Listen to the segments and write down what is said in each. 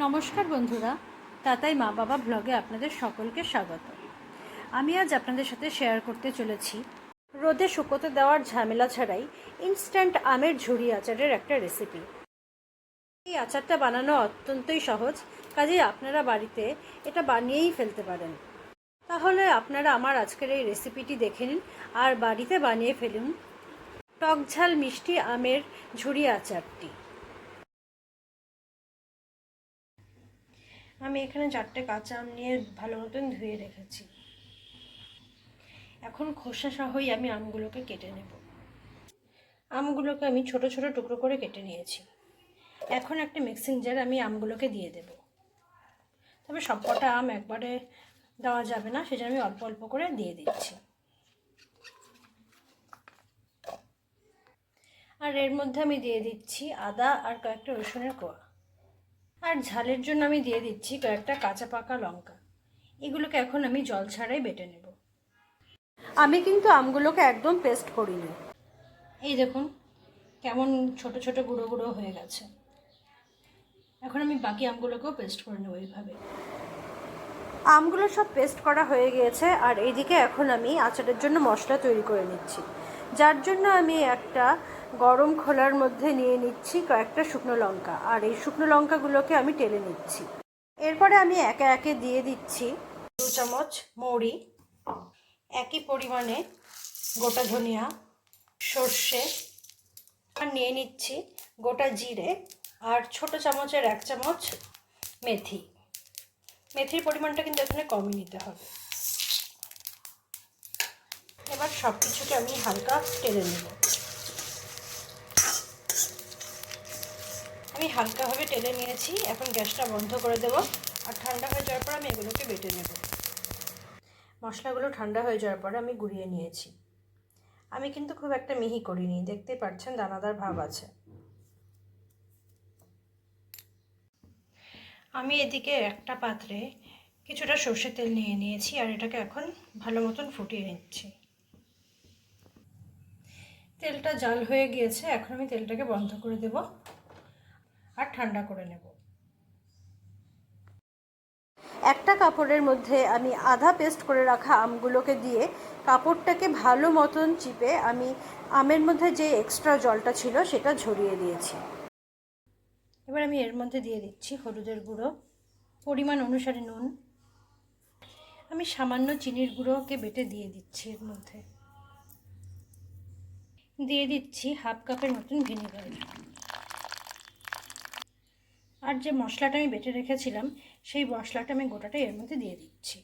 নমস্কার বন্ধুরা, তাতাই মা বাবা ব্লগে আপনাদের সকলকে স্বাগত। আমি আজ আপনাদের সাথে শেয়ার করতে চলেছি রোদে শুকোতে দেওয়ার ঝামেলা ছাড়াই ইনস্ট্যান্ট আমের ঝুরি আচারের একটা রেসিপি। এই আচারটা বানানো অত্যন্তই সহজ, কাজেই আপনারা বাড়িতে এটা বানিয়েই ফেলতে পারেন। তাহলে আপনারা আমার আজকের এই রেসিপিটি দেখে নিন আর বাড়িতে বানিয়ে ফেলুন টক ঝাল মিষ্টি আমের ঝুরি আচারটি। আমি এখানে 4টে কাঁচা আম নিয়ে ভালো মতন ধুয়ে রেখেছি। এখন খোসা সহই আমি আমগুলোকে কেটে নেব। আমগুলোকে আমি ছোট ছোট টুকরো করে কেটে নিয়েছি। এখন একটা মিক্সিং জার আমি আমগুলোকে দিয়ে দেব। তবে সবকটা আম একবারে দেওয়া যাবে না, সেজন্য আমি অল্প অল্প করে দিয়ে দিচ্ছি। আর এর মধ্যে আমি দিয়ে দিচ্ছি আদা আর কয়েকটা রসুনের কোয়া। আর ঝালের জন্য আমি দিয়ে দিচ্ছি কয়েকটা কাঁচা পাকা লঙ্কা। এগুলোকে এখন আমি জল ছাড়াই বেটে নেব। আমি কিন্তু আমগুলোকে একদম পেস্ট করিনি। এই দেখুন কেমন ছোট ছোট গুঁড়ো গুঁড়ো হয়ে গেছে। এখন আমি বাকি আমগুলোকেও পেস্ট করে নেব এইভাবে। আমগুলো সব পেস্ট করা হয়ে গিয়েছে। আর এইদিকে এখন আমি আচারের জন্য মশলা তৈরি করে নিচ্ছি, যার জন্য আমি একটা গরম খোলার মধ্যে নিয়ে নিচ্ছি কয়েকটা শুকনো লঙ্কা। আর এই শুকনো লঙ্কাগুলোকে আমি টেলে নিচ্ছি। এরপরে আমি একে একে দিয়ে দিচ্ছি 2 চামচ মৌরি, একই পরিমাণে গোটা ধনিয়া, সর্ষে, আর নিয়ে নিচ্ছি গোটা জিরে, আর ছোট চামচের 1 চামচ মেথি। মেথির পরিমাণটা কিন্তু এখানে কমই নিতে হবে। এবার সব কিছুকে আমি হালকা টেলে নেব। আমি হালকাভাবে টেলে নিয়েছি। এখন গ্যাসটা বন্ধ করে দেব। আর ঠান্ডা হয়ে যাওয়ার পর আমি এগুলোকে বেটে নেব। মশলাগুলো ঠান্ডা হয়ে যাওয়ার পরে আমি গুঁড়িয়ে নিয়েছি। আমি কিন্তু খুব একটা মিহি করিনি, দেখতেই পাচ্ছেন দানাদার ভাব আছে। আমি এদিকে একটা পাত্রে কিছুটা সর্ষের তেল নিয়ে নিয়েছি আর এটাকে এখন ভালো মতন ফুটিয়ে নিচ্ছি। তেলটা জাল হয়ে গিয়েছে। এখন আমি তেলটাকে বন্ধ করে দেব আর ঠান্ডা করে নেব। একটা কাপড়ের মধ্যে আমি আধা পেস্ট করে রাখা আমগুলোকে দিয়ে কাপড়টাকে ভালো মতন চিপে আমি আমের মধ্যে যে এক্সট্রা জলটা ছিল সেটা ঝরিয়ে দিয়েছি। এবার আমি এর মধ্যে দিয়ে দিচ্ছি হলুদের গুঁড়ো, পরিমাণ অনুসারে নুন। আমি সামান্য চিনির গুঁড়োকে বেটে দিয়ে দিচ্ছি। এর মধ্যে দিয়ে দিচ্ছি হাফ কাপের মতন ভিনেগার। আর যে মশলাটা আমি বেটে রেখেছিলাম সেই মশলাটা আমি গোটাটাই এর মধ্যে দিয়ে দিচ্ছি।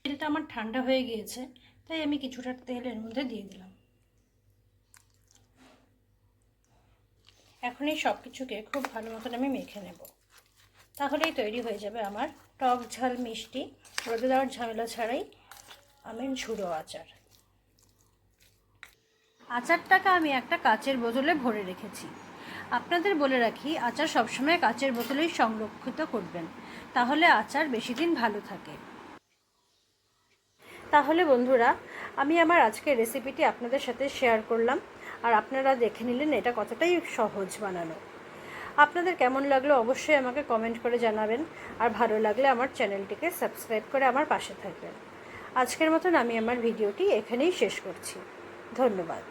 তেলটা আমার ঠান্ডা হয়ে গিয়েছে, তাই আমি কিছুটা তেল এর মধ্যে দিয়ে দিলাম। এখন এই সব কিছুকে খুব ভালো মতন আমি মেখে নেব। তাহলেই তৈরি হয়ে যাবে আমার টক ঝাল মিষ্টি রোদে দেওয়ার ঝামেলা ছাড়াই আমের ঝুড়ো আচার। আচারটাকে আমি একটা কাচের বোতলে ভরে রেখেছি। আপনাদের বলে রাখি, আচার সবসময় কাচের বোতলেই সংরক্ষিত করবেন, তাহলে আচার বেশি দিন ভালো থাকে। তাহলে বন্ধুরা, আমি আমার আজকের রেসিপিটি আপনাদের সাথে শেয়ার করলাম আর আপনারা দেখে নিলেন এটা কতটাই সহজ বানানো। আপনাদের কেমন লাগলো অবশ্যই আমাকে কমেন্ট করে জানাবেন। আর ভালো লাগলে আমার চ্যানেলটিকে সাবস্ক্রাইব করে আমার পাশে থাকবেন। আজকের মতন আমি আমার ভিডিওটি এখানেই শেষ করছি। ধন্যবাদ।